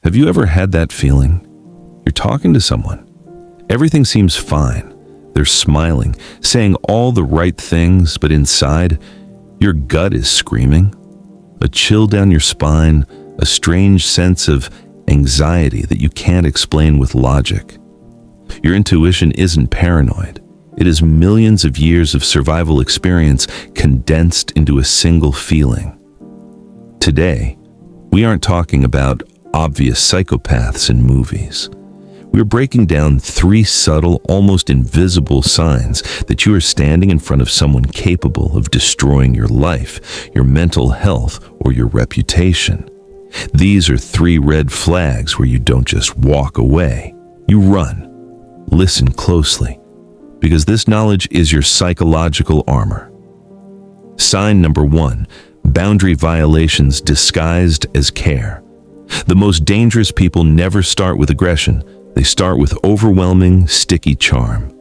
Have you ever had that feeling? You're talking to someone. Everything seems fine. They're smiling, saying all the right things, but inside, your gut is screaming. A chill down your spine, a strange sense of anxiety that you can't explain with logic. Your intuition isn't paranoid. It is millions of years of survival experience condensed into a single feeling. Today, we aren't talking about obvious psychopaths in movies. We're breaking down 3 subtle, almost invisible signs that you are standing in front of someone capable of destroying your life, your mental health, or your reputation. These are 3 red flags where you don't just walk away. You run. Listen closely, because this knowledge is your psychological armor. Sign number 1, boundary violations disguised as care. The most dangerous people never start with aggression. They start with overwhelming, sticky charm.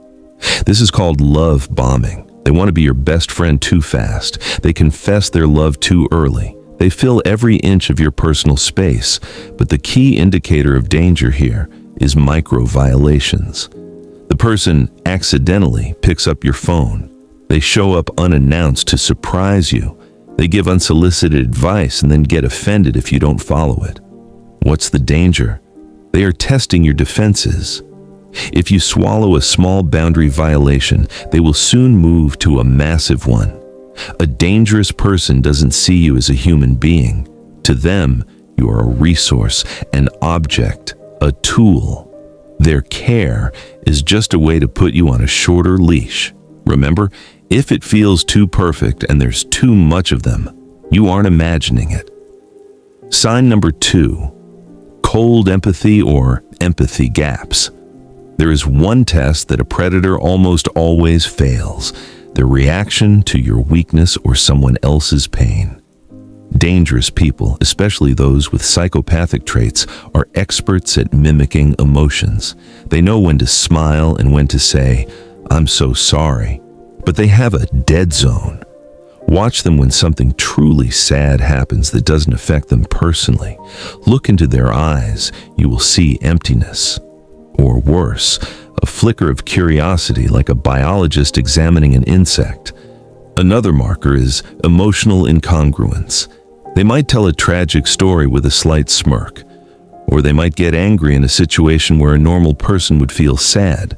This is called love bombing. They want to be your best friend too fast. They confess their love too early. They fill every inch of your personal space. But the key indicator of danger here is micro violations. The person accidentally picks up your phone. They show up unannounced to surprise you. They give unsolicited advice and then get offended if you don't follow it. What's the danger? They are testing your defenses. If you swallow a small boundary violation, they will soon move to a massive one. A dangerous person doesn't see you as a human being. To them, you are a resource, an object, a tool. Their care is just a way to put you on a shorter leash. Remember, if it feels too perfect and there's too much of them, you aren't imagining it. Sign number 2. Cold empathy or empathy gaps. There is one test that a predator almost always fails: their reaction to your weakness or someone else's pain. Dangerous people, especially those with psychopathic traits, are experts at mimicking emotions. They know when to smile and when to say, "I'm so sorry," but they have a dead zone. Watch them when something truly sad happens that doesn't affect them personally. Look into their eyes, you will see emptiness. Or worse, a flicker of curiosity like a biologist examining an insect. Another marker is emotional incongruence. They might tell a tragic story with a slight smirk, or they might get angry in a situation where a normal person would feel sad.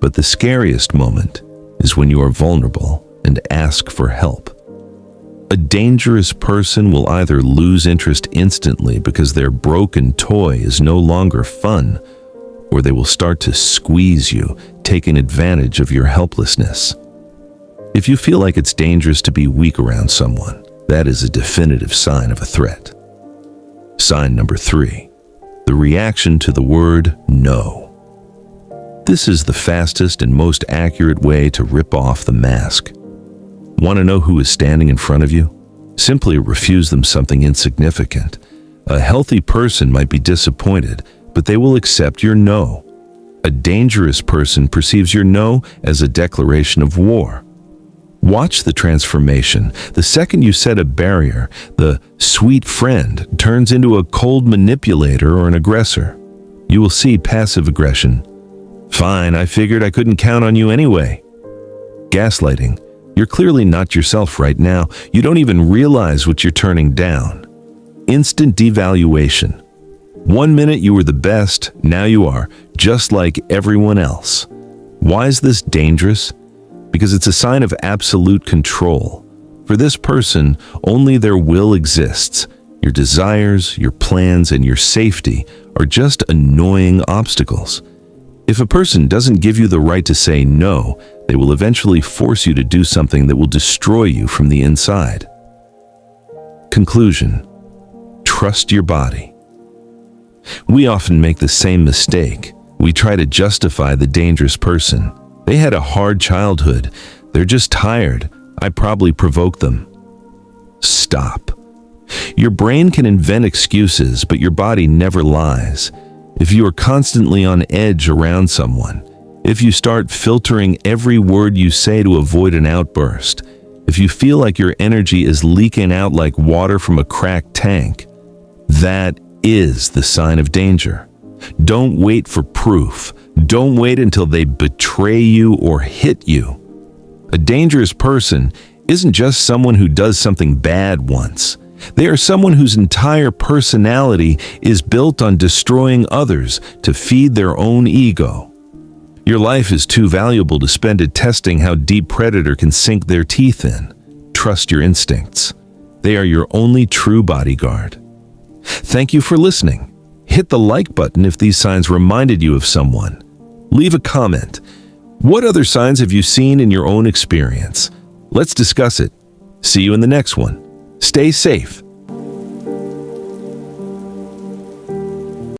But the scariest moment is when you are vulnerable and ask for help. A dangerous person will either lose interest instantly because their broken toy is no longer fun, or they will start to squeeze you, taking advantage of your helplessness. If you feel like it's dangerous to be weak around someone, that is a definitive sign of a threat. Sign number 3, the reaction to the word no. This is the fastest and most accurate way to rip off the mask. Want to know who is standing in front of you? Simply refuse them something insignificant. A healthy person might be disappointed, but they will accept your no. A dangerous person perceives your no as a declaration of war. Watch the transformation. The second you set a barrier, the sweet friend turns into a cold manipulator or an aggressor. You will see passive aggression. "Fine, I figured I couldn't count on you anyway." Gaslighting. You're clearly not yourself right now. You don't even realize what you're turning down. Instant devaluation. One minute you were the best, now you are, just like everyone else. Why is this dangerous? Because it's a sign of absolute control. For this person, only their will exists. Your desires, your plans, and your safety are just annoying obstacles. If a person doesn't give you the right to say no, they will eventually force you to do something that will destroy you from the inside. Conclusion: trust your body. We often make the same mistake. We try to justify the dangerous person. They had a hard childhood. They're just tired. I probably provoked them. Stop. Your brain can invent excuses, but your body never lies. If you are constantly on edge around someone, if you start filtering every word you say to avoid an outburst, if you feel like your energy is leaking out like water from a cracked tank, that is the sign of danger. Don't wait for proof. Don't wait until they betray you or hit you. A dangerous person isn't just someone who does something bad once. They are someone whose entire personality is built on destroying others to feed their own ego. Your life is too valuable to spend it testing how deep predator can sink their teeth in. Trust your instincts. They are your only true bodyguard. Thank you for listening. Hit the like button if these signs reminded you of someone. Leave a comment. What other signs have you seen in your own experience? Let's discuss it. See you in the next one. Stay safe